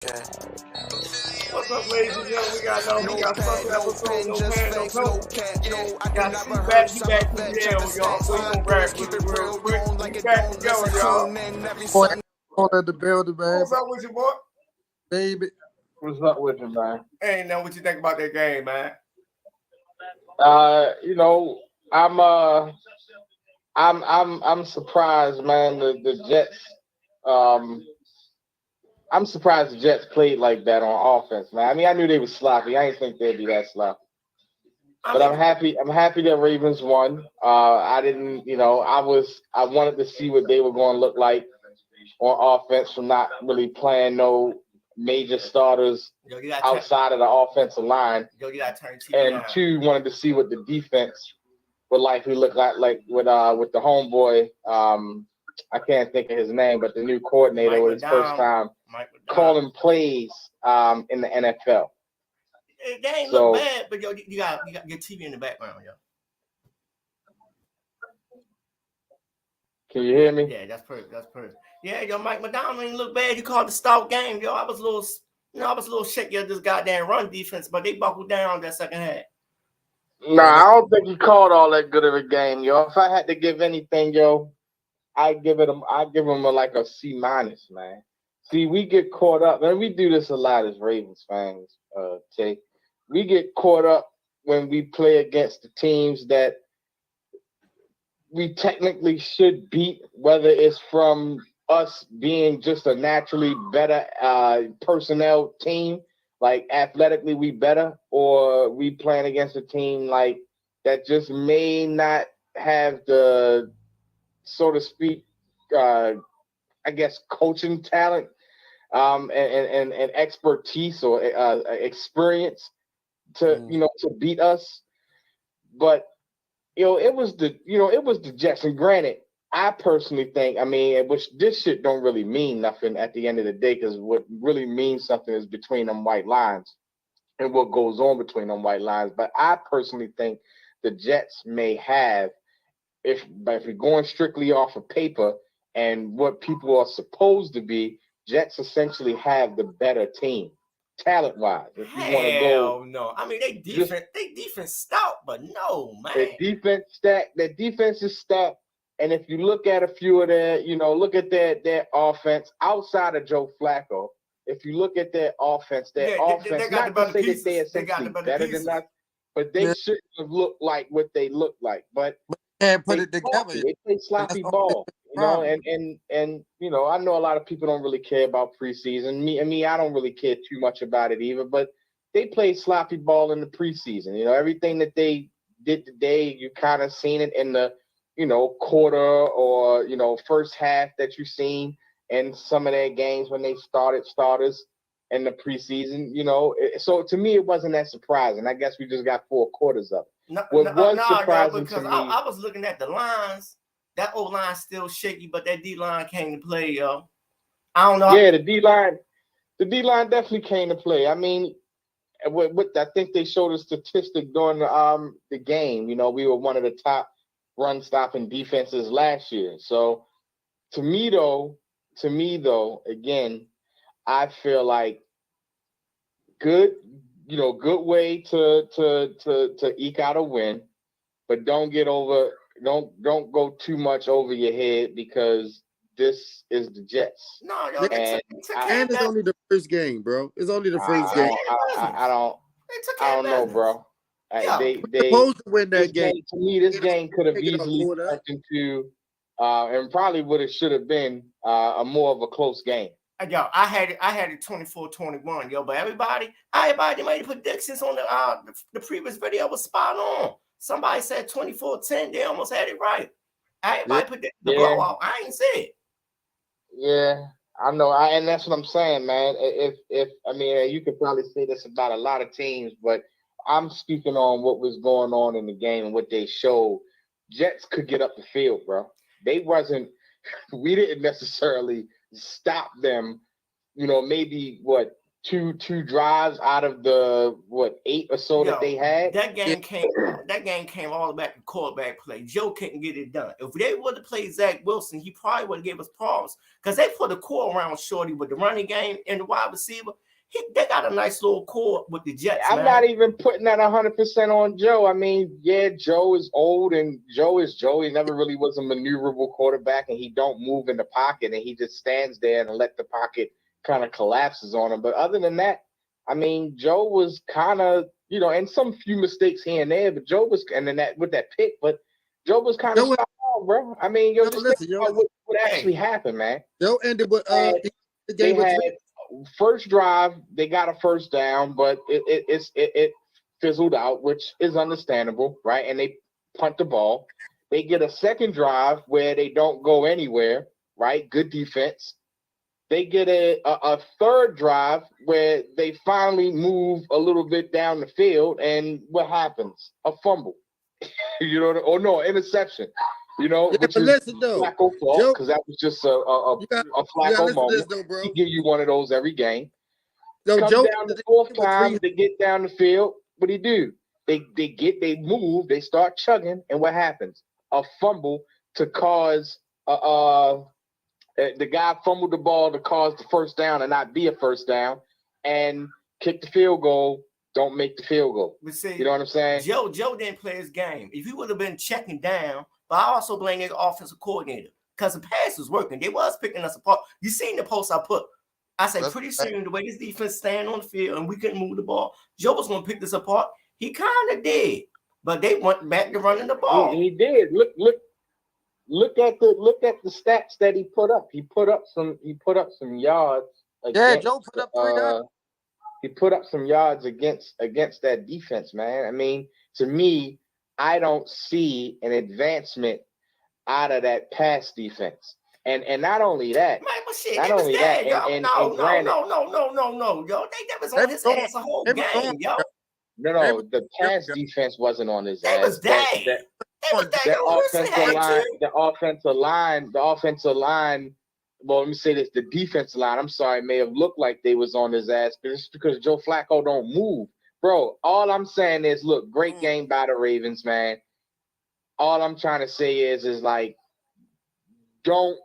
Okay. What's up, ladies and gentlemen? We got special episode, no pen, no note. Got C back, he back to the air, y'all. So he gonna rap with it real quick. We back together, y'all. All at the building, man. What's up with you, boy? Baby. What's up with you, man? Ain't know what you think about that game, man. I'm surprised, man. The Jets. I'm surprised the Jets played like that on offense, man. I mean, I knew they were sloppy. I didn't think they'd be that sloppy. But I'm happy. I'm happy that Ravens won. I didn't, I wanted to see what they were going to look like on offense from not really playing no major starters outside of the offensive line. And two, wanted to see what the defense would likely look like with the homeboy. I can't think of his name, but the new coordinator with his first time calling plays in the NFL. They ain't look bad, but you got your TV in the background, yo. Can you hear me? Yeah, that's perfect. Yeah, yo, Mike McDonald ain't look bad. He called the stout game, yo. I was a little shaky of this goddamn run defense, but they buckled down that second half. Nah, I don't think he called all that good of a game, yo. If I had to give anything, yo, I'd give him like a C-, man. See, we get caught up, and we do this a lot as Ravens fans, Tay. We get caught up when we play against the teams that we technically should beat, whether it's from us being just a naturally better personnel team, like athletically we better, or we playing against a team like that just may not have the, so to speak, I guess coaching talent and expertise or experience to beat us. But it was the Jets. And granted, I personally think, which this shit don't really mean nothing at the end of the day, because what really means something is between them white lines and what goes on between them white lines. But I personally think the Jets may have, if we're going strictly off of paper and what people are supposed to be, Jets essentially have the better team, talent-wise. If you want to go, no. I mean, they defense stout, but no, man. Their defense is stacked. And if you look at a few of look at their offense outside of Joe Flacco. If you look at their offense, they not the to say pieces. that they're essentially better than us, but they shouldn't have looked like what they look like. But can't put it together. They play sloppy ball, and I know a lot of people don't really care about preseason. Me, I don't really care too much about it either. But they played sloppy ball in the preseason. Everything that they did today, you kind of seen it in the quarter or first half that you've seen in some of their games when they started starters in the preseason. So to me, it wasn't that surprising. I guess we just got 4 quarters of it. Surprising because to me, I was looking at the lines. That O line still shaky, but that D line came to play, yo. I don't know. Yeah, the D line definitely came to play. I mean, I think they showed a statistic during the game. We were one of the top run stopping defenses last year. So to me though, again, I feel like good way to eke out a win, but don't go too much over your head, because this is the Jets. No, yo, and it's only the first game, bro. It's only the first game. I don't know, bro. They supposed to win that game. To me, this game could have easily turned into and probably should have been a more of a close game. Yo, I had it 24-21, yo, but everybody made predictions on the previous video was spot on. Somebody said 24-10, they almost had it right. Everybody predicted the blowout. I ain't see it. Yeah, I know. And that's what I'm saying, man. You could probably say this about a lot of teams, but I'm speaking on what was going on in the game and what they showed. Jets could get up the field, bro. We didn't necessarily stop them, maybe two drives out of the 8 or so that they had. That game came all back to quarterback play. Joe couldn't get it done. If they would have played Zach Wilson, he probably would have gave us problems because they put a core around Shorty with the running game and the wide receiver. They got a nice little core with the Jets. I'm not even putting that 100% on Joe. I mean, yeah, Joe is old and Joe is Joe. He never really was a maneuverable quarterback, and he don't move in the pocket, and he just stands there and let the pocket kind of collapses on him. But other than that, I mean, Joe was kind of, and some few mistakes here and there, but Joe was, and then that with that pick, but Joe was kind of spot on, bro. I mean, what actually happened, man. Joe ended with the game they had first drive, they got a first down, but it fizzled out, which is understandable, right? And they punt the ball. They get a second drive where they don't go anywhere, right? Good defense. They get a third drive where they finally move a little bit down the field, and what happens? A fumble. Interception. Which is listen, though, Flacco fault, because that was just a Flacco moment. He give you one of those every game. So Joe, down the fourth time, they get down the field. What do? They move, they start chugging, and what happens? A fumble to cause the guy fumbled the ball to cause the first down and not be a first down, and kick the field goal. Don't make the field goal. But see, you know what I'm saying? Joe didn't play his game. If he would have been checking down, but I also blame the offensive coordinator because the pass was working. They was picking us apart. You seen the post I put. I said, pretty soon the way this defense stand on the field and we couldn't move the ball, Joe was going to pick this apart. He kind of did, but they went back to running the ball. He did. Look at the stats that he put up. He put up some yards. Joe put up 3 yards. He put up some yards against that defense, man. I mean, to me, I don't see an advancement out of that pass defense. And not only that, man, but shit, not only that, yo. No, yo. They was on his ass the whole game, yo. No, the pass defense wasn't on his ass. The offensive line. Well, let me say this: the defensive line. I'm sorry, may have looked like they was on his ass, but it's because Joe Flacco don't move, bro. All I'm saying is, look, great game by the Ravens, man. All I'm trying to say is like, don't.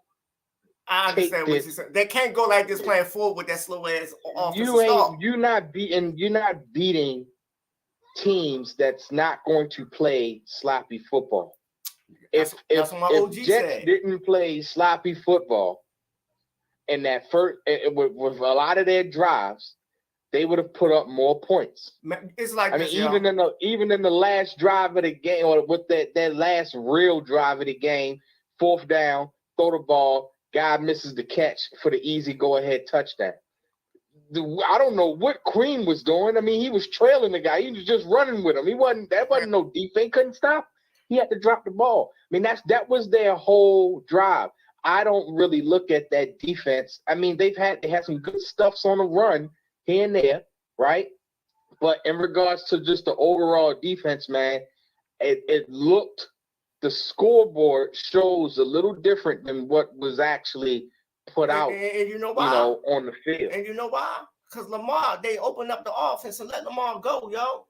I understand what you're saying. They can't go like this playing forward with that slow ass offensive. You're not beating teams that's not going to play sloppy football. If Jets didn't play sloppy football in that first, with a lot of their drives, they would have put up more points. It's like even in the last drive of the game, or with that last real drive of the game, fourth down, throw the ball, guy misses the catch for the easy go-ahead touchdown. I don't know what Queen was doing. I mean, he was trailing the guy. He was just running with him. That wasn't no defense. Couldn't stop. He had to drop the ball. I mean, that was their whole drive. I don't really look at that defense. I mean, they had some good stuffs on the run here and there, right? But in regards to just the overall defense, man, it looked, the scoreboard shows a little different than what was actually put out, and you know why? On the field. And you know why? Because Lamar, they opened up the offense and let Lamar go, yo.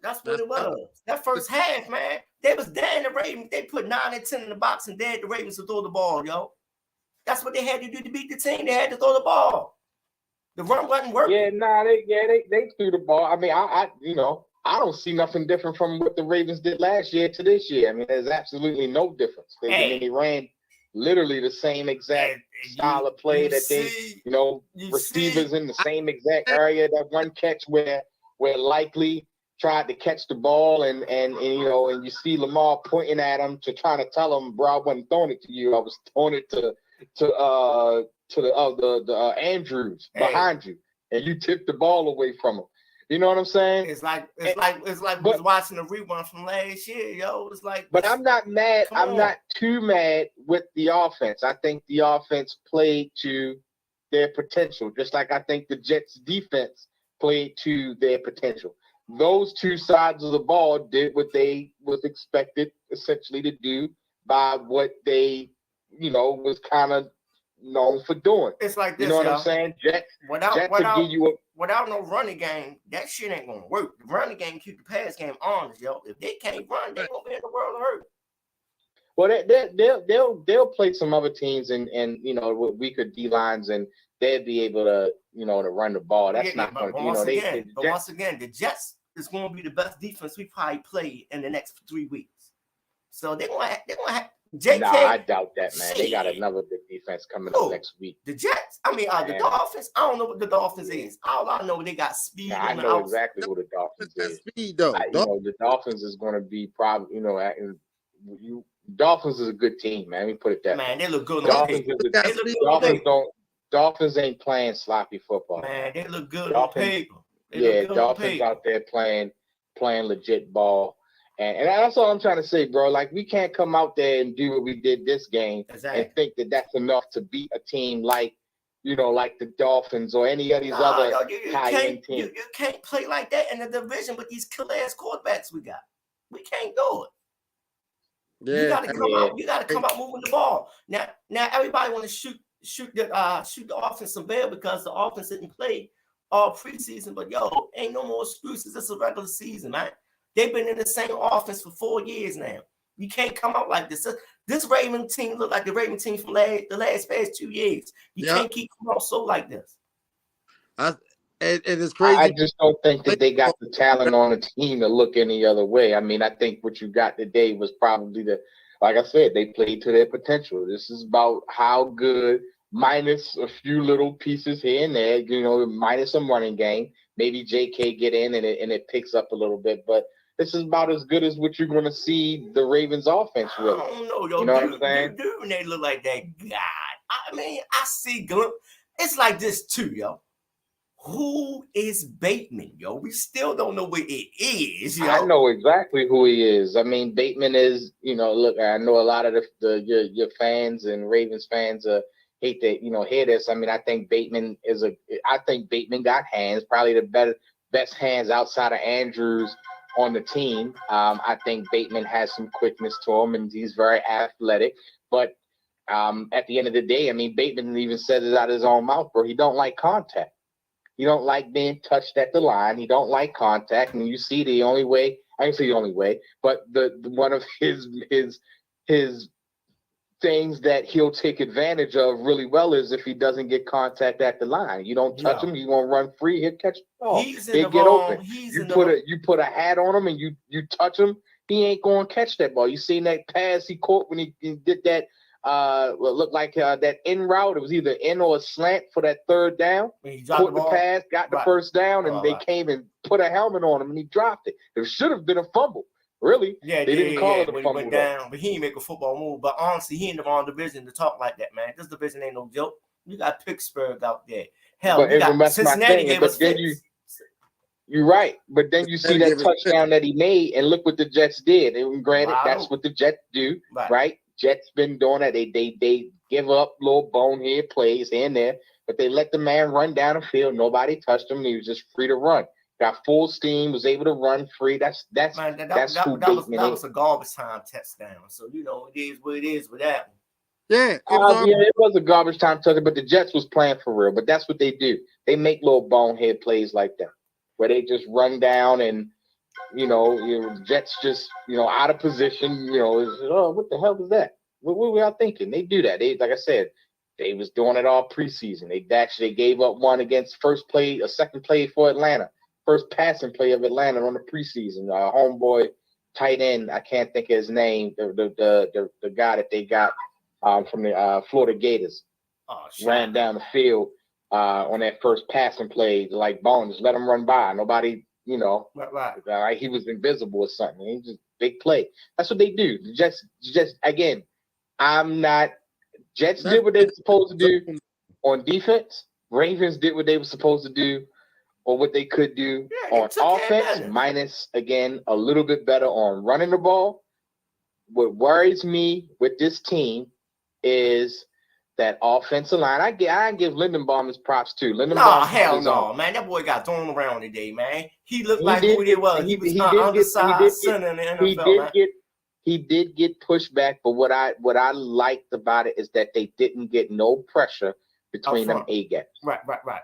That's what it was. That first half, man, they was daring the Ravens. They put 9 and 10 in the box and dared the Ravens to throw the ball, yo. That's what they had to do to beat the team. They had to throw the ball. The run wasn't working. They threw the ball. I mean, I don't see nothing different from what the Ravens did last year to this year. I mean, there's absolutely no difference. They ran literally the same exact style of play that receivers in the same exact area. That one catch where Likely tried to catch the ball and you see Lamar pointing at him to try to tell him, bro, I wasn't throwing it to you. I was throwing it to the Andrews behind you, and you tipped the ball away from him. You know what I'm saying? It's like we was watching a rerun from last year, yo. It's like, but I'm not mad. I'm not too mad with the offense. I think the offense played to their potential, just like I think the Jets defense played to their potential. Those two sides of the ball did what they was expected essentially to do by what they, was kind of known for doing. It's like this, you know what y'all. I'm saying? Jets without give you without no running game, that shit ain't gonna work. The running game keep the pass game honest, yo. If they can't run, they gonna be in the world of hurt. Well, they'll play some other teams and you know, with weaker D lines, and they'll be able to, you know, to run the ball. That's not going to, you know, once again, the Jets is going to be the best defense we probably played in the next 3 weeks. So they're going to have JK. Nah, I doubt that, man. They got another big defense coming up next week. The Jets, the Dolphins. I don't know what the Dolphins is. All I know, they got speed. I know exactly who the Dolphins is. Speed, though. You know, the Dolphins is going to be probably, you know, Dolphins is a good team, man. Let me put it that way. Man, they look good Dolphins on paper. Dolphins ain't playing sloppy football. Man, they look good on paper. Dolphins out there playing legit ball. And that's all I'm trying to say, bro. Like, we can't come out there and do what we did this game and think that that's enough to beat a team like, you know, like the Dolphins or any of these other high-end teams. You can't play like that in the division with these killer-ass quarterbacks we got. We can't do it. Yeah, you gotta come out. You gotta come out moving the ball. Now everybody want to shoot the offense some bail because the offense didn't play all preseason. But yo, ain't no more excuses. It's a regular season, man. They've been in the same offense for 4 years now. You can't come out like this. This Raven team look like the Raven team from the past 2 years. You can't keep coming out so like this. And it's crazy. I just don't think that they got the talent on the team to look any other way. I mean, I think what you got today was probably like I said, they played to their potential. This is about how good, minus a few little pieces here and there, you know, minus some running game. Maybe JK get in and it picks up a little bit, but this is about as good as what you're going to see the Ravens offense with. I don't know, yo. You know what I'm saying? Dude, they look like that guy. I mean, I see it's like this too, yo. Who is Bateman, yo? We still don't know what it is, yo. I know exactly who he is. I mean, Bateman is, you know, look, I know a lot of your fans and Ravens fans hate to, you know, hear this. I mean, I think Bateman got hands, probably the best hands outside of Andrews on the team. I think Bateman has some quickness to him, and he's very athletic. But at the end of the day, I mean, Bateman even said it out of his own mouth, bro. He don't like contact. He don't like being touched at the line. He don't like contact. And you see the only way, I can say the only way, but the one of his things that he'll take advantage of really well is if he doesn't get contact at the line. You don't touch him, he's gonna run free, he'll catch the ball. He'll get open. You put a hat on him and you touch him, he ain't gonna catch that ball. You seen that pass he caught when he did that what looked like that in route. It was either in or a slant for that third down. He caught the pass, got the first down, and they came and put a helmet on him and he dropped it. It should have been a fumble. Really? Yeah, they didn't call it a when fumble. He went down, but he didn't make a football move. But honestly, he in the wrong division to talk like that, man. This division ain't no joke. You got Pittsburgh out there. Hell, you got Cincinnati gave us You're right, but then you see that touchdown that he made, and look what the Jets did. And granted, that's what the Jets do, right? Jets been doing that. They give up little bonehead plays here and there, but they let the man run down the field. Nobody touched him. He was just free to run. Got full steam. Was able to run free. That was a garbage time touchdown. So you know it is what it is with that one. Yeah, it was a garbage time touchdown, but the Jets was playing for real. But that's what they do. They make little bonehead plays like that, where they just run down and Jets just out of position. What the hell was that? What were y'all thinking? They do that. They, like I said, they was doing it all preseason. They gave up one against a second play for Atlanta, first passing play of Atlanta on the preseason. Homeboy tight end, I can't think of his name. The guy that they got from the Florida Gators ran down the field on that first passing play like bones. Let him run by. Nobody, he was invisible or something. He just big play. That's what they do. Just again, Jets did what they were supposed to do on defense. Ravens did what they were supposed to do or what they could do on offense, minus, again, a little bit better on running the ball. What worries me with this team is that offensive line. I give Lindenbaum his props too. Hell no, man. That boy got thrown around today, man. He looked like who he was. He was undersized center in the NFL, he did get pushback, but what I liked about it is that they didn't get no pressure between them A gaps. Right.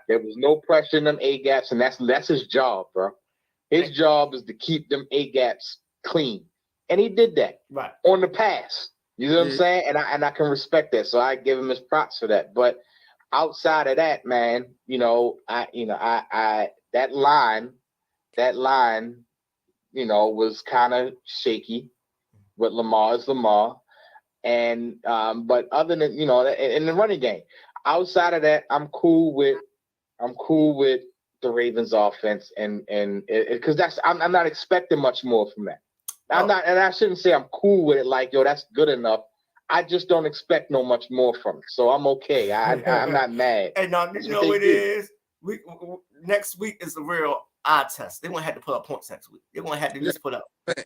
There was no pressure in them A gaps, and that's his job, bro. His job is to keep them A gaps clean, and he did that on the pass. You know what I'm saying? And I can respect that, so I give him his props for that. But outside of that, man, I that line, was kind of shaky. But Lamar is Lamar, and but other than in the running game, outside of that, I'm cool with the Ravens offense, and because I'm not expecting much more from that. I'm not, and I shouldn't say I'm cool with it. Like, yo, that's good enough. I just don't expect no much more from it, so I'm okay. I'm not mad. And now you know it is. Next week is the real eye test. They're gonna have to put up points next week. They're gonna have to just put up. That's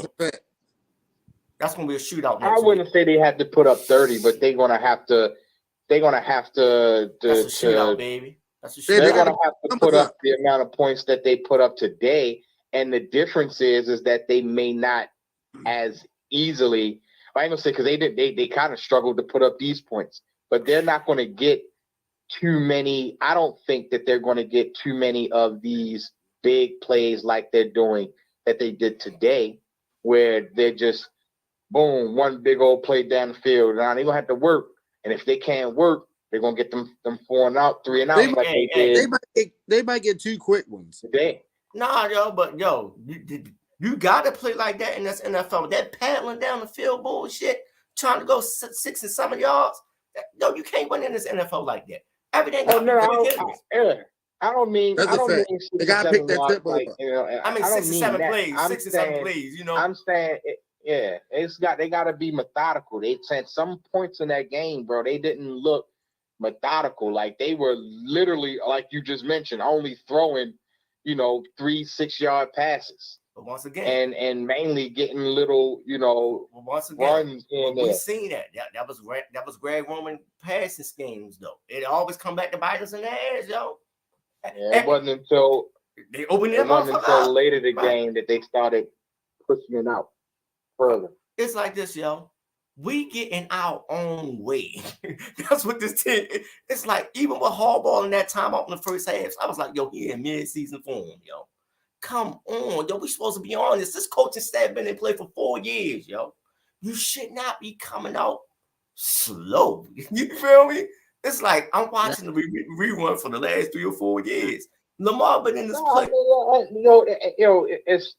a fact. That's gonna be a shootout. I wouldn't say they had to put up 30, but they're gonna have to. That's a shootout, baby. That's a shootout. They're gonna have to put up the amount of points that they put up today, and the difference is that they may not as easily. I ain't gonna say because they kind of struggled to put up these points, but they're not going to get too many. I don't think that they're going to get too many of these big plays like they're doing that they did today, where they're just boom, one big old play down the field. Now they're gonna have to work, and if they can't work, they're gonna get them 4 and out, 3 and out. They might get 2 quick ones today. Nah, yo, but yo, you gotta play like that in this NFL. That paddling down the field bullshit, trying to go 6 and 7 yards. No, you can't win in this NFL like that. Everything. I don't mean. They gotta pick that tempo. Like, I mean 6 and 7 plays. 6 and 7 plays. I'm saying. They got to be methodical. They said some points in that game, bro. They didn't look methodical. Like they were literally, like you just mentioned, only throwing, 3 6-yard passes. But once again, and mainly getting little, once again, runs in there. We seen that. That was Greg Roman passing schemes, though. It always come back to bite us in the ass, yo. Yeah, it wasn't until they opened them up. It wasn't until later in the game that they started pushing it out further. It's like this, yo. We get in our own way. That's what this team. It's like even with Harbaugh in that time out in the first half, I was like, yo, he in mid-season form, yo. Come on, yo. We supposed to be honest. This coaching staff been in play for 4 years, yo. You should not be coming out slow. You feel me? It's like I'm watching the rerun for the last 3 or 4 years. Lamar been in this play.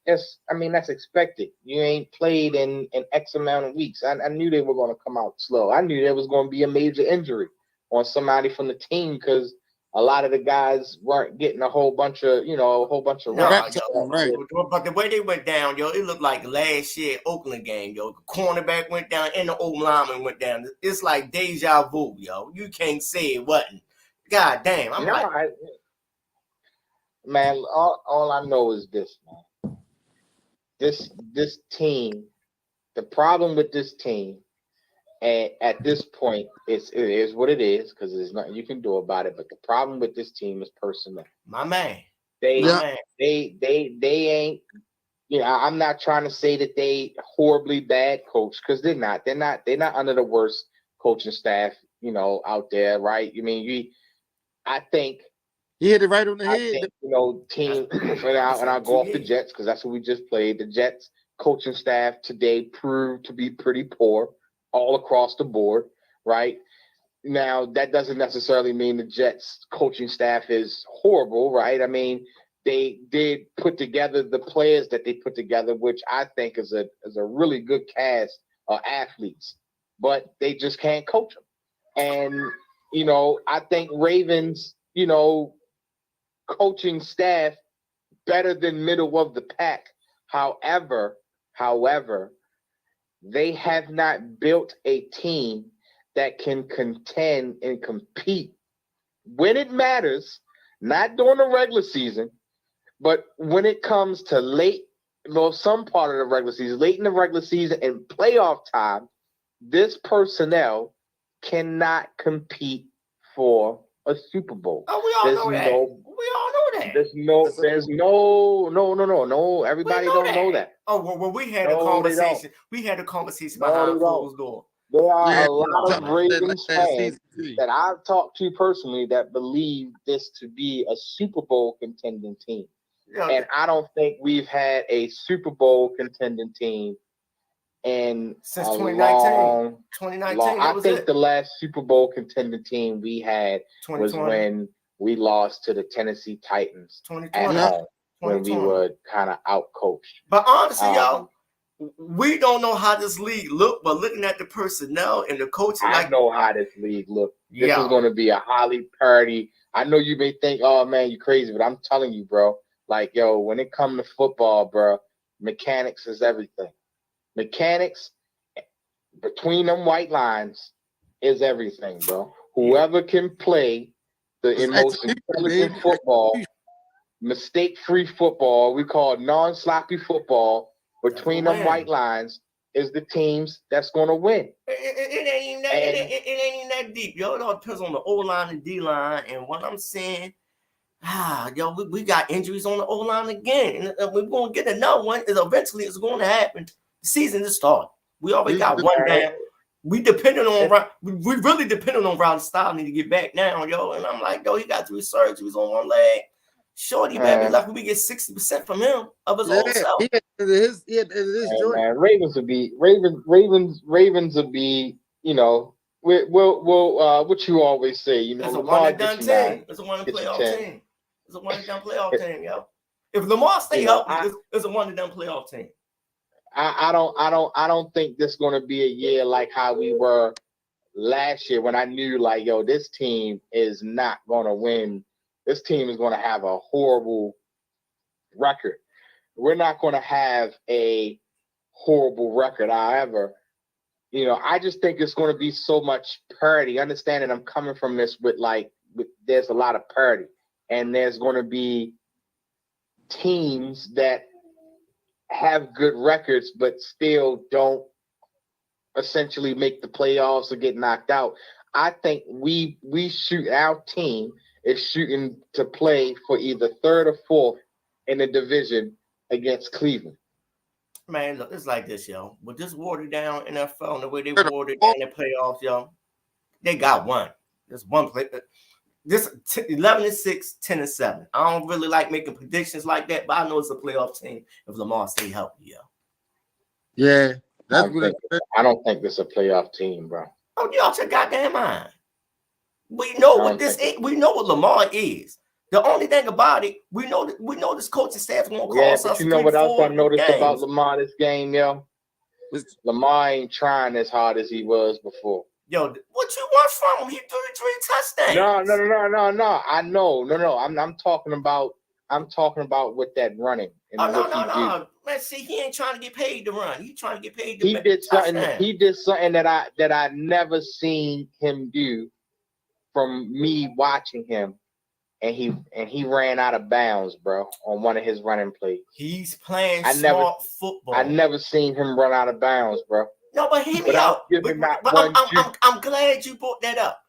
It's. I mean, that's expected. You ain't played in X amount of weeks. I knew they were going to come out slow. I knew there was going to be a major injury on somebody from the team because a lot of the guys weren't getting a whole bunch of reps. Right. But the way they went down, yo, it looked like last year Oakland game, yo. The cornerback went down and the old lineman went down. It's like deja vu, yo. You can't say it wasn't. God damn. Man, all I know is this, man. This team, the problem with this team, and at this point, it is what it is because there's nothing you can do about it. But the problem with this team is personnel. My man, they ain't. I'm not trying to say that they horribly bad coach because they're not. They're not under the worst coaching staff, out there, right? I mean, I think. He hit it right on the head. Team, and I'll go off the Jets because that's what we just played. The Jets coaching staff today proved to be pretty poor all across the board, right? Now, that doesn't necessarily mean the Jets coaching staff is horrible, right? I mean, they did put together the players that they put together, which I think is a really good cast of athletes, but they just can't coach them. And, I think Ravens, coaching staff better than middle of the pack. However, they have not built a team that can contend and compete when it matters, not during the regular season, but when it comes to some part of the regular season, late in the regular season and playoff time, this personnel cannot compete for a Super Bowl. Oh, we all know that. We all know that. There's no. Everybody don't know that. Oh well, we had a No, they don't. conversation. We had a conversation No, behind they don't. closed door. There are Yeah, a lot of Ravens like fans that I've talked to personally that believe this to be a Super Bowl contending team. Yeah, And I don't think we've had a Super Bowl contending team in since a 2019. 2019, I think the last Super Bowl contending team we had was when we lost to the Tennessee Titans at home when we were kind of out-coached. But honestly, y'all, we don't know how this league look, but looking at the personnel and the coaching, I know how this league look. This is going to be a highly parity. I know you may think, oh man, you crazy, but I'm telling you, bro. Like, yo, when it comes to football, bro, mechanics is everything. Mechanics between them white lines is everything, bro. Whoever can play the most intelligent football, mistake-free football, we call it non-sloppy football, between them white lines is the teams that's going to win. It ain't even that deep, yo. It all depends on the O-line and D-line. And what I'm saying, yo, we got injuries on the O-line again. And we're going to get another one. Eventually, it's going to happen. The season is started. We already got one down. We really depending on Riley Stiley to get back now, yo. And I'm like, yo, he got 3 surgeries on one leg. Shorty, baby, lucky we get 60% from him of his own self. Ravens will be, you know, what you always say, you know, it's a one-and-done team. It's a one-and-playoff team. It's a one-and-done playoff team, yo. If Lamar stay healthy, it's a one-and-done playoff team. I don't think this is going to be a year like how we were last year when I knew, like, yo, this team is not going to win. This team is going to have a horrible record. We're not going to have a horrible record. However, you know, I just think it's going to be so much parity. Understanding I'm coming from this with there's a lot of parity, and there's going to be teams that have good records but still don't essentially make the playoffs or get knocked out. I think we shoot, our team is shooting to play for either 3rd or 4th in the division against Cleveland. Man, look, it's like this, yo. With this watered down NFL and the way they watered down the playoffs, yo, they got one. There's one play. This 11-6, 10-7. I don't really like making predictions like that, but I know it's a playoff team if Lamar stay healthy, yo. Yeah, I don't think this is a playoff team, bro. Oh, y'all your goddamn mind. We know what this is. We know what Lamar is. The only thing about it, we know this coaching staff gonna cost us. You know what else I noticed about Lamar this game, yo? Lamar ain't trying as hard as he was before. Yo, what you want from him? He threw 3 touchdowns. No. I know. No. I'm talking about with that running. And no. Man, see, he ain't trying to get paid to run. He trying to get paid to He did something that I never seen him do from me watching him. And he ran out of bounds, bro, on one of his running plays. He's playing smart football. I never seen him run out of bounds, bro. No, but hear me out. I'm glad you brought that up.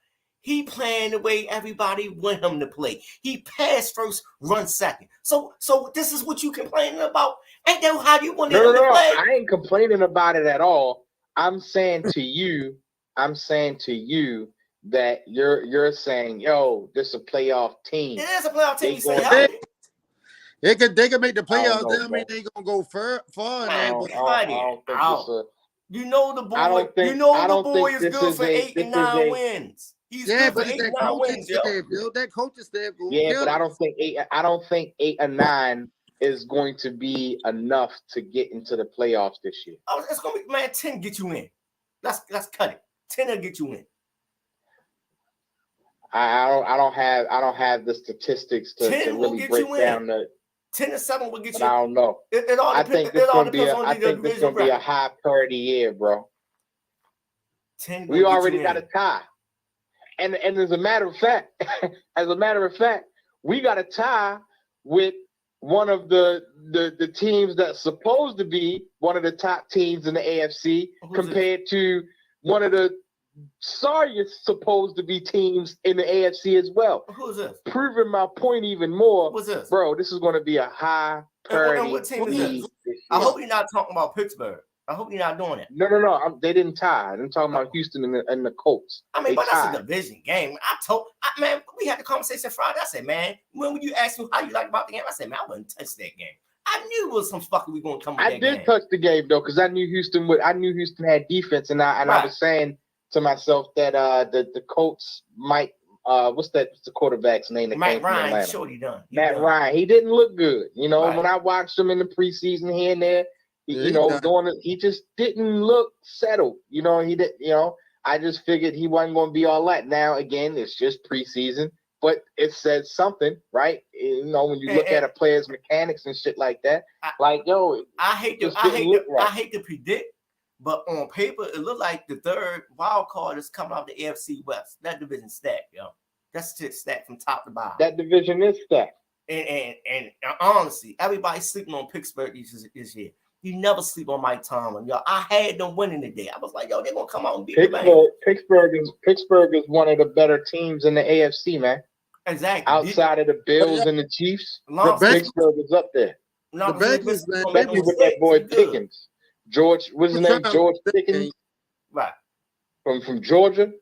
He playing the way everybody want him to play. He pass first, run second. So this is what you complaining about? Ain't that how you want him to play? I ain't complaining about it at all. I'm saying to you that you're saying, yo, this is a playoff team. It is a playoff team. They can make the playoffs. That mean they gonna go far. You know the boy. The boy is good for 8 and 9 wins. He's good for 8 and 9 wins, yo. That coaching staff. But I don't think 8 and 9 is going to be enough to get into the playoffs this year. Oh, it's gonna be 10 get you in. Let's cut it. 10 will get you in. I don't have the statistics to really break down the 10-7 will get you. I don't know. It all depends. I think this is gonna be a high parity year, bro. We already got a tie, and as a matter of fact, we got a tie with one of the teams that's supposed to be one of the top teams in the AFC compared to one of the sorry you're supposed to be teams in the AFC as well. Who's this? Proving my point even more. What's this? Bro, this is going to be a high parity. And what team is this? I hope you're not talking about Pittsburgh. I hope you're not doing it. No. They didn't tie. I'm talking about Houston and the Colts. I mean, but that's a division game. Man, we had the conversation Friday. I said, man, when you asked me how you like about the game, I said, man, I wouldn't touch that game. I knew it was some fucking we gonna come with that game. I did touch the game though, because I knew Houston had defense, and I was saying to myself that the Colts might what's the quarterback's name? Matt Ryan, sure he done. Ryan, he didn't look good. You know, when I watched him in the preseason here and there, he just didn't look settled. You know, he did. You know, I just figured he wasn't going to be all that. Now again, it's just preseason, but it says something, right? You know, when you look at a player's mechanics and shit like that, I hate to predict, but on paper, it looked like the third wild card is coming out the AFC West. That division stacked, yo. That's just stacked from top to bottom. That division is stacked. And honestly, everybody's sleeping on Pittsburgh this year. You never sleep on Mike Tomlin, yo. I had them winning today. I was like, yo, they're gonna come out and beat Pittsburgh is one of the better teams in the AFC, man. Exactly. Outside of the Bills and the Chiefs, Pittsburgh is up there. No, especially with that boy Pickens. George, what's his name? George Pickens. Right. From Georgia.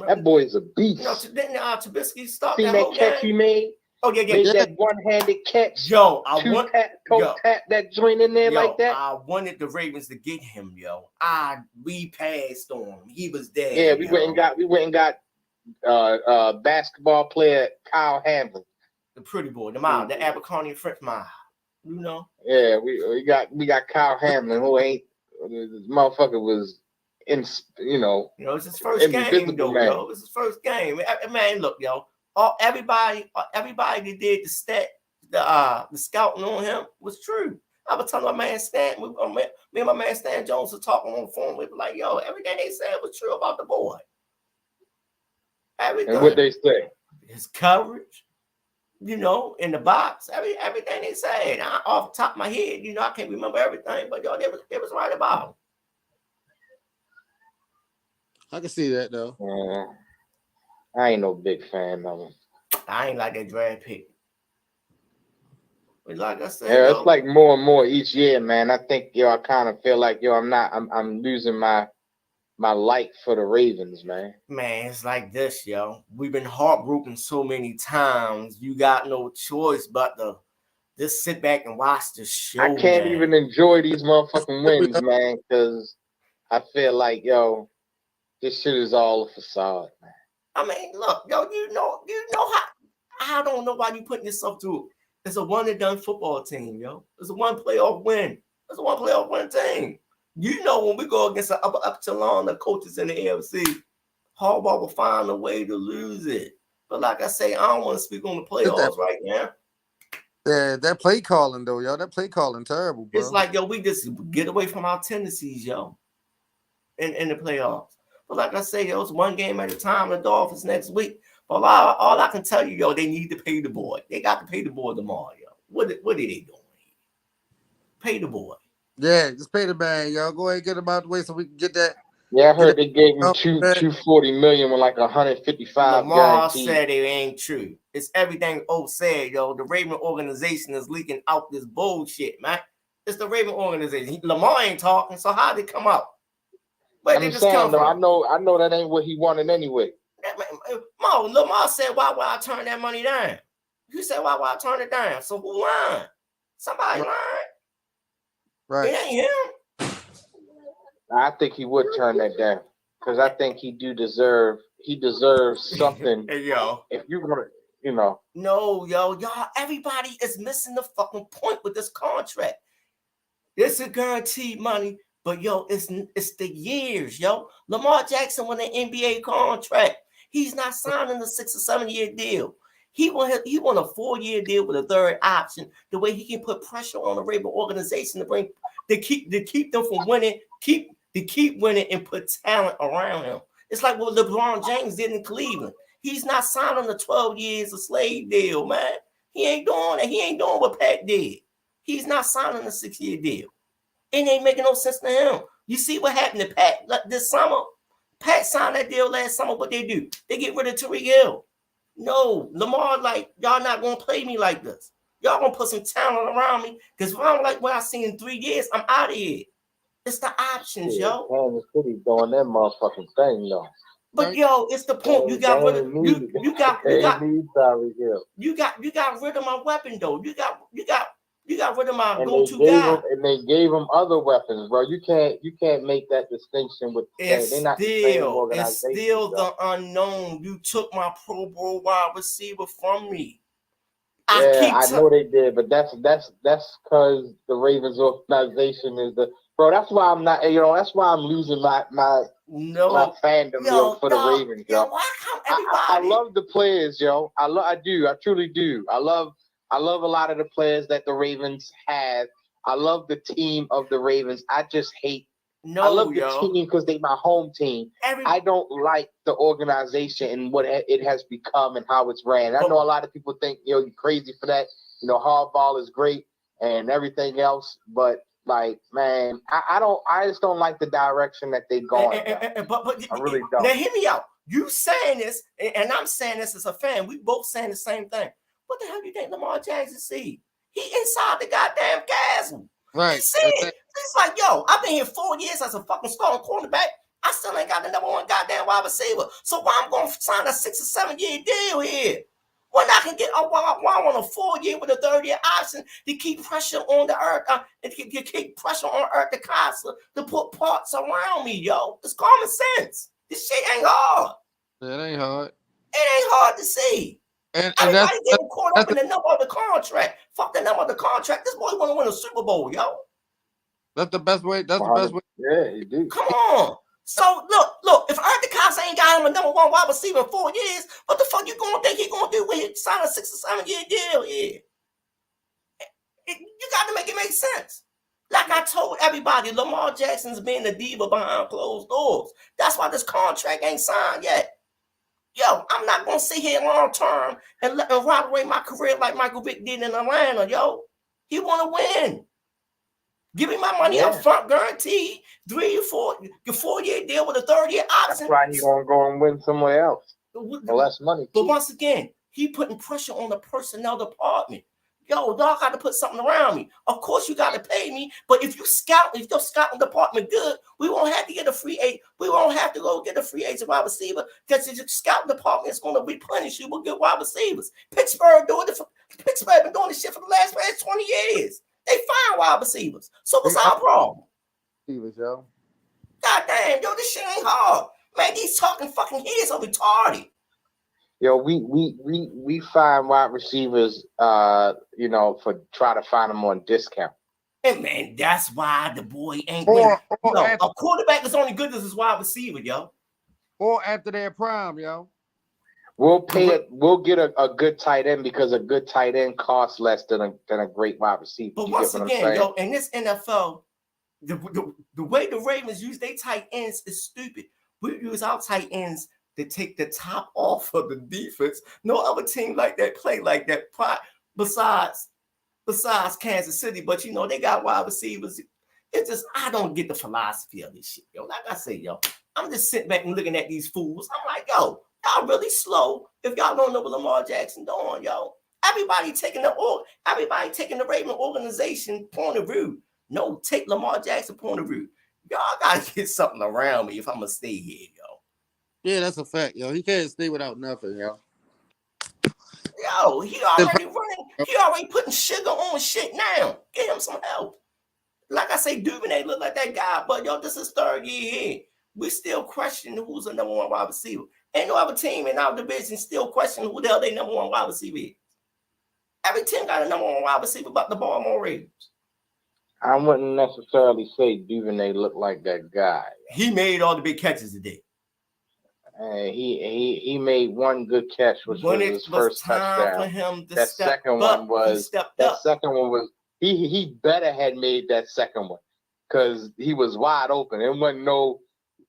That boy is a beast. Didn't Trubisky stop that whole catch he made? Oh, yeah. That one-handed catch. Yo, tap that joint in there like that. I wanted the Ravens to get him, yo. We passed on him. He was dead. Yeah, we went and got basketball player Kyle Hamlin. The pretty boy, the Abercrombie French mile. You know? Yeah, we got Kyle Hamlin, who ain't this motherfucker was it's his first game though, man. Yo. It's his first game. Man, look, yo. Everybody that did the scouting on him was true. I was telling my man Stan, me and my man Stan Jones were talking on the phone. We were like, yo, everything they said was true about the boy. Everything. And what they say? His coverage, in the box, everything they said. Off the top of my head, I can't remember everything, but yo, they was right about him. I can see that though. I ain't no big fan of him. I ain't like that draft pick. But like I said, it's like more and more each year, man. I think I kind of feel like I'm losing my like for the Ravens, man. Man, it's like this, yo. We've been heartbroken so many times. You got no choice but to just sit back and watch the show. I can't even enjoy these motherfucking wins, man, because I feel like, this shit is all a facade, man. I mean, look, yo, you know how I don't know why you putting yourself through it. It's a one and done football team, yo. It's a one playoff win. It's a one playoff win team. When we go against the upper echelon of coaches in the AFC, Harbaugh will find a way to lose it. But like I say, I don't want to speak on the playoffs right now. Yeah, that play calling though, yo. That play calling terrible, bro. It's like, yo, we just get away from our tendencies, yo, in the playoffs. But like I say, yo, it's one game at a time. The Dolphins next week. But all I can tell you, yo, they need to pay the boy. They got to pay the boy tomorrow, yo. What are they doing? Pay the boy. Yeah, just pay the man, yo. Go ahead and get him out the way so we can get that. Yeah, I heard they gave him $240 million with like 155. Lamar guaranteed. said it ain't true. It's everything O said, yo. The Raven organization is leaking out this bullshit, man. It's the Raven organization. Lamar ain't talking, so how'd it come out? Where they just come from? I know that ain't what he wanted anyway. Lamar said, why would I turn that money down? You said, why would I turn it down? So who lying? Somebody lying. Right. It ain't him. I think he would turn that down because I think he deserves something. Hey, yo. If you're gonna, No, y'all, everybody is missing the fucking point with this contract. It's a guaranteed money, but yo, it's the years, yo. Lamar Jackson won an NBA contract. He's not signing a 6 or 7 year deal. He won a 4-year deal with a third option. The way he can put pressure on the Raven organization to keep them from winning, keep winning and put talent around him. It's like what LeBron James did in Cleveland. He's not signing a 12 years a slave deal, man. He ain't doing it. He ain't doing what Pat did. He's not signing a 6-year deal. It ain't making no sense to him. You see what happened to Pat this summer? Pat signed that deal last summer. What they do? They get rid of Tariq Hill. No, Lamar, like, y'all not going to play me like this. Y'all going to put some talent around me. Because if I don't like what I seen in 3 years, I'm out of here. It's the options, yo. Kansas City doing that motherfucking thing, though. But yo, it's the point. You got rid of you got rid of my weapon though. You got rid of my go-to guy. And they gave him other weapons, bro. You can't make that distinction with it's still the unknown. You took my Pro Bowl wide receiver from me. I know they did, but that's because the Ravens organization is the bro. That's why I'm not. That's why I'm losing my fandom for the Ravens, yo. Why come everybody? I love the players, yo. I do. I truly do. I love a lot of the players that the Ravens have. I love the team of the Ravens. I just hate. I love the team because they my home team. I don't like the organization and what it has become and how it's ran. I know a lot of people think, you're crazy for that. Hardball is great and everything else, but like, man, I just don't like the direction that they going. But I really don't. Now hear me out. You saying this, and I'm saying this as a fan. We both saying the same thing. What the hell do you think Lamar Jackson see? He inside the goddamn castle. Right. He see it. It's like, yo, I've been here 4 years as a fucking starting quarterback. I still ain't got the number one goddamn wide receiver. So why I'm going to sign a 6 or 7 year deal here? When I can get why I want a 4 year with a 3rd-year option to keep pressure on the earth, and to keep pressure on earth to constantly to put parts around me, yo. It's common sense. This shit ain't hard. It ain't hard. It ain't hard to see. And everybody getting caught up in the number of the contract. Fuck the number of the contract. This boy want to win a Super Bowl, yo. That's the best way. That's the best way. Yeah, you do. Come on. So look. If Earth DeCosta ain't got him a number one wide receiver in 4 years, what the fuck you gonna think he gonna do when he sign a 6 or 7 year deal here? You got to make it make sense. Like I told everybody, Lamar Jackson's being a diva behind closed doors. That's why this contract ain't signed yet. Yo, I'm not gonna sit here long term and ride away my career like Michael Vick did in Atlanta. Yo, he wanna win. Give me my money up front, guaranteed. 3 or 4 year deal with a 3rd-year option. That's why he's gonna go and win somewhere else for less money. But once again, he putting pressure on the personnel department. Yo, y'all got to put something around me. Of course, you got to pay me. But if your scouting department good, we won't have to get a free agent. We won't have to go get a free agent wide receiver because your scouting department is going to replenish you with good wide receivers. Pittsburgh been doing this shit for the last 20 years. They find wide receivers. So what's our problem? Yo. God damn, yo, this shit ain't hard. Man, these talking fucking heads are retarded. Yo, we find wide receivers, for try to find them on discount. And man, that's why the boy ain't winning. A quarterback is only good as his wide receiver, yo. Or after their prime, yo. We'll get a good tight end because a good tight end costs less than a great wide receiver. But once again, yo, in this NFL, the way the Ravens use their tight ends is stupid. We use our tight ends to take the top off of the defense. No other team like that play like that besides Kansas City. But they got wide receivers. It's just I don't get the philosophy of this shit, yo. Like I say, yo, I'm just sitting back and looking at these fools. I'm like, yo, y'all really slow if y'all don't know what Lamar Jackson doing, yo. Everybody taking the Raven organization point of view. No, take Lamar Jackson point of view. Y'all gotta get something around me if I'm gonna stay here, yo. Yeah, that's a fact, yo. He can't stay without nothing, yo. Yo, he already running. He already putting sugar on shit now. Get him some help. Like I say, Duvernay look like that guy, but yo, this is 3rd year here. We still question who's the number one wide receiver. Ain't no other team in our division still question who the hell they number one wide receiver is. Every team got a number one wide receiver but the Baltimore Ravens. I wouldn't necessarily say Duvernay looked like that guy. He made all the big catches today. He made one good catch, which was his first touchdown. For him to that second one was he better had made that second one because he was wide open. It wasn't no,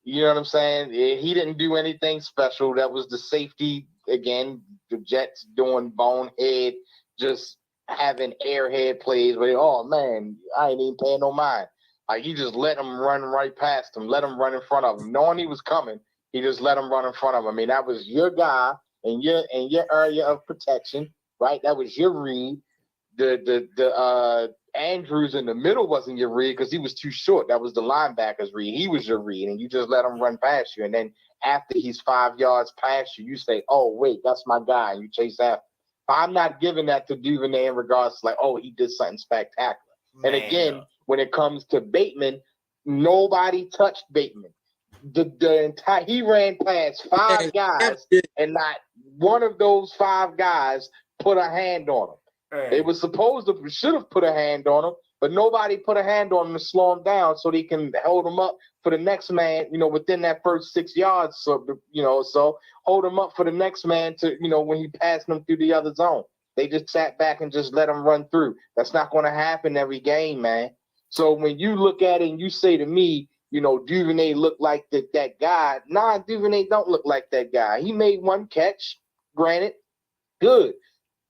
you know what I'm saying? He didn't do anything special. That was the safety again. The Jets doing bonehead, just having airhead plays. But oh man, I ain't even paying no mind. Like he just let him run right past him, let him run in front of him, knowing he was coming. He just let him run in front of him. I mean, that was your guy in your area of protection, right? That was your read. The Andrews in the middle wasn't your read because he was too short. That was the linebacker's read. He was your read, and you just let him run past you. And then after he's 5 yards past you, you say, "Oh wait, that's my guy," and you chase after. I'm not giving that to Duvernay in regards to like, "Oh, he did something spectacular." Man, and again, when it comes to Bateman, nobody touched Bateman. The entire he ran past 5 guys, and not one of those 5 guys put a hand on him. They were supposed to should have put a hand on him, but nobody put a hand on him to slow him down so they can hold him up for the next man, within that first 6 yards. So, so hold him up for the next man to, when he passed them through the other zone. They just sat back and just let him run through. That's not going to happen every game, man. So when you look at it and you say to me, Duvernay looked like that guy. Nah, Duvernay don't look like that guy. He made 1 catch, granted, good.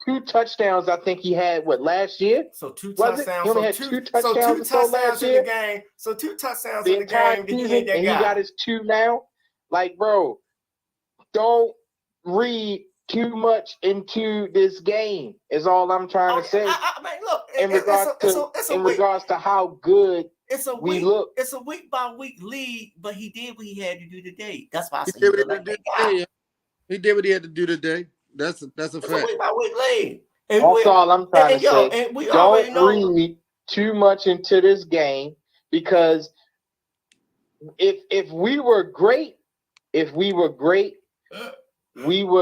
2 touchdowns, I think he had, last year? So 2 touchdowns. He only had 2 touchdowns last year? In the game. So 2 touchdowns in the game. Season, and he got his 2 now? Like, bro, don't read too much into this game, is all I'm trying to say. I mean, look, in regards to how good we look. It's a week-by-week league, but he did what he had to do today. That's why I said he did what he had to do today. That's a fact. It's a week-by-week league. That's all I'm trying to say. Don't read too much into this game, because if we were great, we would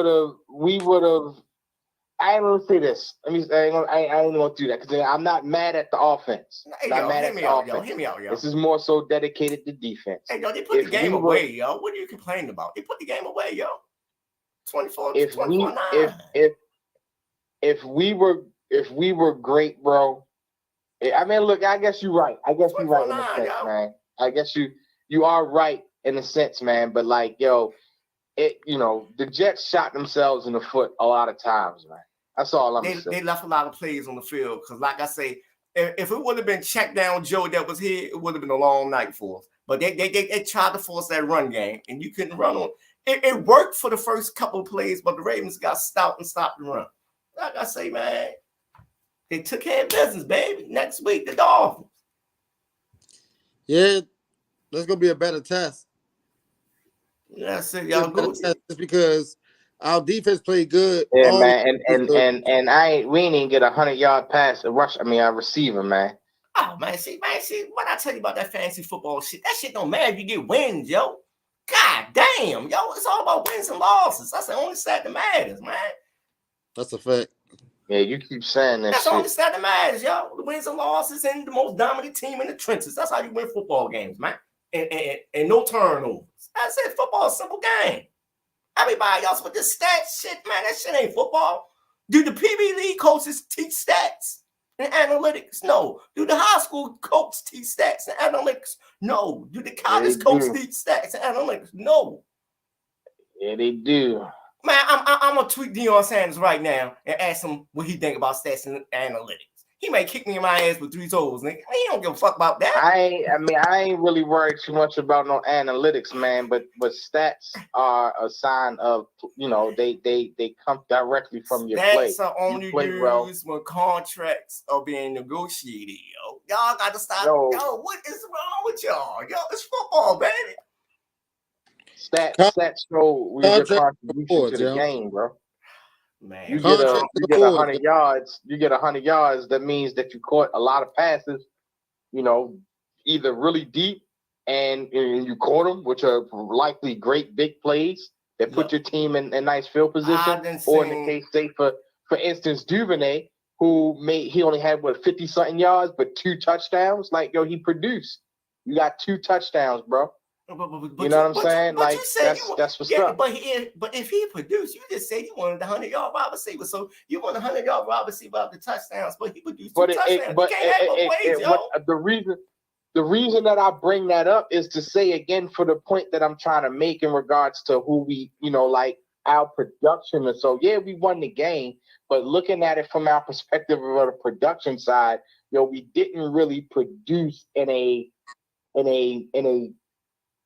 have. I ain't gonna say this. I ain't gonna do that because I'm not mad at the offense. Hey, hear me out, yo. This is more so dedicated to defense. Hey, yo, they put the game away, yo. What are you complaining about? They put the game away, yo. 24-9. If we were great, bro. I mean, look, I guess you're right. I guess you're right in a sense, man. I guess you are right in a sense, man. But like, yo, the Jets shot themselves in the foot a lot of times, man. That's all I'm saying. They left a lot of plays on the field because, like I say, if it would have been check down Joe that was here, it would have been a long night for us. But they tried to force that run game, and you couldn't run on. It worked for the first couple of plays, but the Ravens got stout and stopped the run. Like I say, man, they took care of business, baby. Next week, the Dolphins. Yeah, that's gonna be a better test. That's it, y'all. Go just because our defense played good. Yeah, man, and we ain't even get 100-yard pass, a receiver, man. Oh man, see, what I tell you about that fantasy football shit? That shit don't matter if you get wins, yo. God damn, yo, it's all about wins and losses. That's the only stat that matters, man. That's a fact. Yeah, you keep saying that. That's the only stat that matters, yo. The wins and losses and the most dominant team in the trenches. That's how you win football games, man. And no turnovers. That's it. Football is a simple game. Everybody else with this stats shit, man, that shit ain't football. Do the PB League coaches teach stats and analytics? No. Do the high school coach teach stats and analytics? No. Do the college coach teach stats and analytics? No. Yeah, they do. Man, I'm going to tweet Deion Sanders right now and ask him what he think about stats and analytics. He may kick me in my ass with 3 toes, nigga. He don't give a fuck about that. I ain't really worried too much about no analytics, man. But stats are a sign of, they come directly from your play. Stats are only used when contracts are being negotiated, yo. Y'all got to stop. Yo, what is wrong with y'all? Yo, it's football, baby. Stats show your contribution to the game, bro. Man, you get 100 yards. You get 100 yards. That means that you caught a lot of passes. Either really deep and you caught them, which are likely great big plays that put your team in a nice field position. Or in the case, say for instance, Duvernay, he only had 50-something yards, but 2 touchdowns. Like, yo, he produced. You got 2 touchdowns, bro. You know what I'm saying? Like, that's what's up. But if he produced, you just said you wanted the 100-yard wide receiver. So you want a 100-yard wide receiver out the touchdowns, but he produced 2 touchdowns. You can't have both ways, yo. The reason that I bring that up is to say again for the point that I'm trying to make in regards to who we, like our production. And so yeah, we won the game, but looking at it from our perspective of the production side, we didn't really produce in a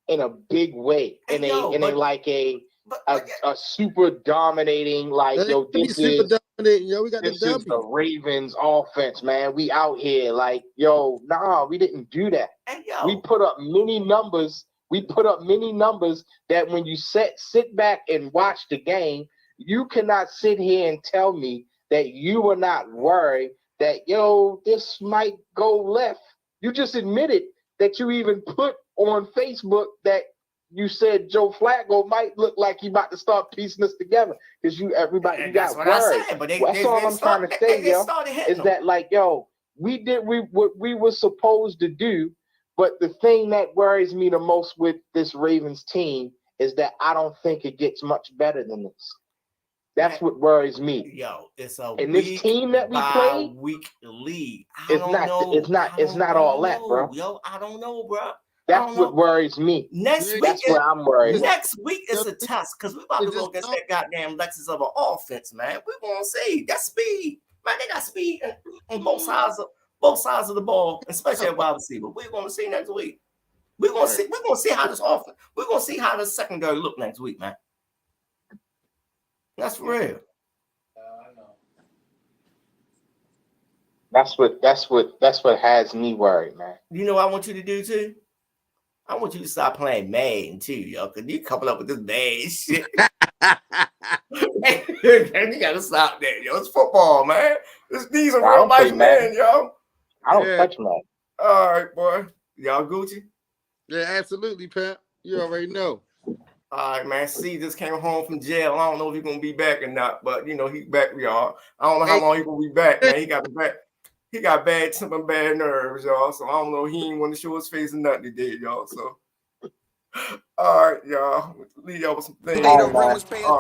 in a big way, in a super dominating, like, yo, this is dominating, yo. We got this the is the Ravens offense, man. We out here, like, yo, nah, we didn't do that. Hey, yo. We put up many numbers. We put up many numbers that when you sit back and watch the game, you cannot sit here and tell me that you were not worried that, yo, this might go left. You just admitted that you even put on Facebook that you said Joe Flacco might look like he about to start piecing this together because you got worried. That's all I'm trying to say, yo, is that, like, yo, we did what we were supposed to do, but the thing that worries me the most with this Ravens team is that I don't think it gets much better than this. That's what worries me. Yo, it's a and this team that we play week league. It's not all that, bro. Yo, I don't know, bro. That's what worries me. That's where I'm worried. Next week is a test because we're about to go against that goddamn Lexus of an offense, man. We're gonna see that speed, man. They got speed on both sides of the ball, especially at wide receiver. We're gonna see next week. We're gonna see how this offense. We're gonna see how the secondary look next week, man. That's for real. That's what has me worried, man. You know what I want you to do too? I want you to stop playing Madden too, yo, because you couple up with this bad shit. You gotta stop that, yo. It's football, man. These are real life men, yo. I don't touch that. All right, boy. Y'all Gucci? Yeah, absolutely, Pat. You already know. All right, man. C just came home from jail. I don't know if he's gonna be back or not, but you know he's back, y'all. I don't know how long he's gonna be back, man. He got bad temper and bad nerves, y'all. So I don't know. He ain't want to show his face or nothing today, y'all. So all right, y'all. Leave y'all with some things. All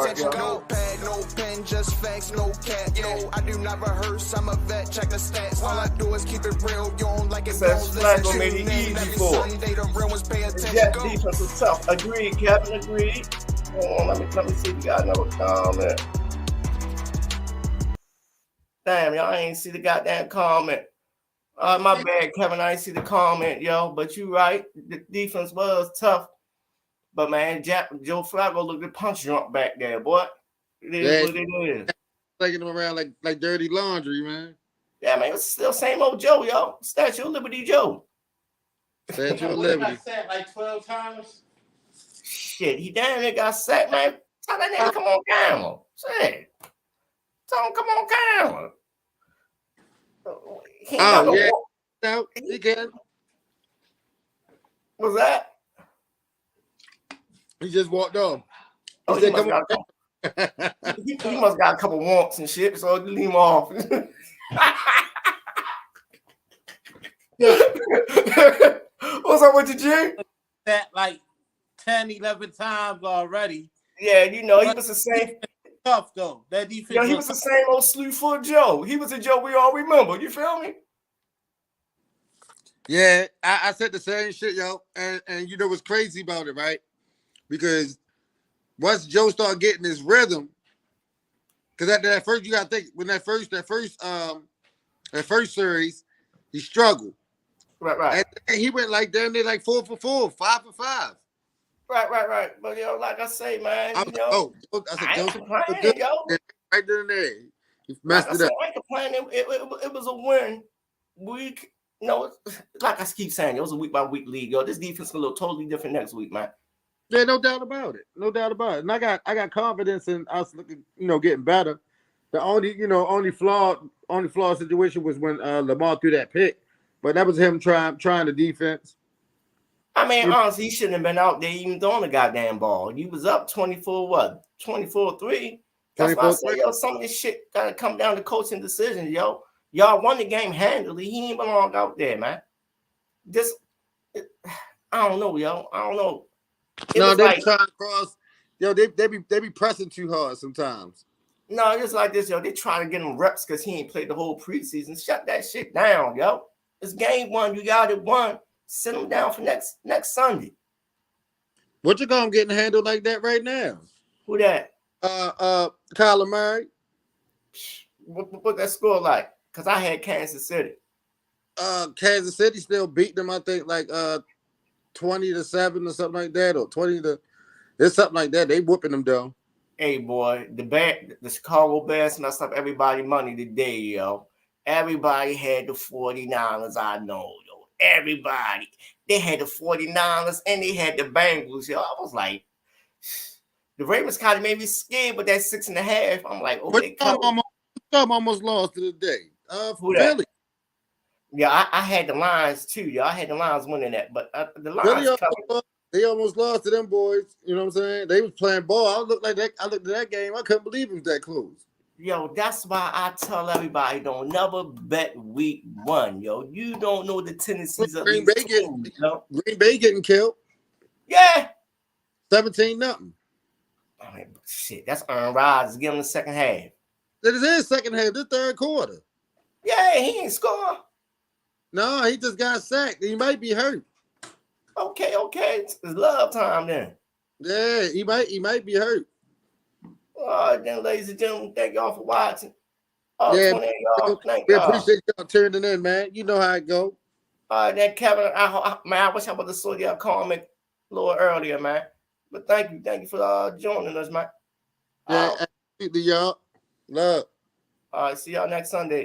right, no pad, no pen, just facts, no cat. Yo, I do not rehearse. I'm a vet. Check the stats. All I do is keep it real. You don't like it. Flacco made it easy for it. Jet defense was tough. Agreed, Kevin. Agreed. Hold on, let me see if you got another comment. Damn, y'all ain't see the goddamn comment. My bad, Kevin. I ain't see the comment, yo. But you right. The defense was tough. But man, Joe Flacco looked at punch drunk back there, boy. It is what it is. Taking him around like dirty laundry, man. Yeah, man, it's still same old Joe, yo. Statue of Liberty Joe. Statue of Liberty. Got sacked like 12 times. Shit, he damn near got sacked, man. Tell that nigga come on camera. Shit. Tell him come on camera. No, he can. What's that? He just walked off. He must got a couple wants and shit, so leave him off. What's up with you, G? That like 10, 11 times already. Yeah, you know, he was the same. Tough, though. That defense. Yo, he was the same old slew-foot Joe. He was a Joe we all remember. You feel me? Yeah, I said the same shit, yo. And you know what's crazy about it, right? Because once Joe started getting his rhythm, because at that first, you gotta think when that first series, he struggled. Right. And he went like damn near like 4 for 4, 5 for 5. Right. But yo, like I say, man, I said Joe complaining, yo. Right there. He messed it up. I ain't complaining. It was a win. Like I keep saying, it was a week by week league, yo. This defense will look totally different next week, man. Yeah, no doubt about it. And I got confidence in us looking, getting better. The only flawed situation was when Lamar threw that pick, but that was him trying the defense. I mean, honestly, he shouldn't have been out there even throwing the goddamn ball. He was up 24-3. That's why I say, yo, some of this shit gotta come down to coaching decisions, yo. Y'all won the game handily. He ain't belong out there, man. I don't know, yo. I don't know. They be trying to cross. Yo, they be pressing too hard sometimes. No, it's like this, yo. They trying to get him reps because he ain't played the whole preseason. Shut that shit down, yo. It's game one. You got it won. Sit him down for next Sunday. What you gonna getting handled like that right now? Who that? Kyler Murray. What that score like? Because I had Kansas City. Kansas City still beat them, I think, like 20-7 or something like that, or 20 to. It's something like that. They whooping them down. Hey boy, the Chicago Bears messed up everybody money today, yo. Everybody had the 49ers, I know, yo. Everybody. They had the 49ers and they had the Bengals, yo. I was like, the Ravens kind of made me scared with that 6.5. I'm like, oh, they covered. Almost lost to the day. Who Philly. that? Yeah, I had the Lions too, yo. I had the Lions winning that, but the Lions covered. They almost lost to them boys. You know what I'm saying? They was playing ball. I looked at that game. I couldn't believe it was that close. Yo, that's why I tell everybody don't never bet week 1, yo. You don't know the tendencies of these teams, yo. Green Bay getting killed. Yeah. 17-0. I mean, shit, that's Aaron Rodgers. Give him the second half. That is his second half, this third quarter. Yeah, he ain't score. No, he just got sacked. He might be hurt. Okay. It's love time then. Yeah, he might be hurt. All right, then, ladies and gentlemen, thank y'all for watching. Yeah, 28 y'all. Thank we y'all. appreciate y'all tuning in, man. You know how it go. All right, then, Kevin, I wish I would have saw your comment a little earlier, man. But thank you for joining us, man. Yeah, absolutely, y'all. Love. All right, see y'all next Sunday.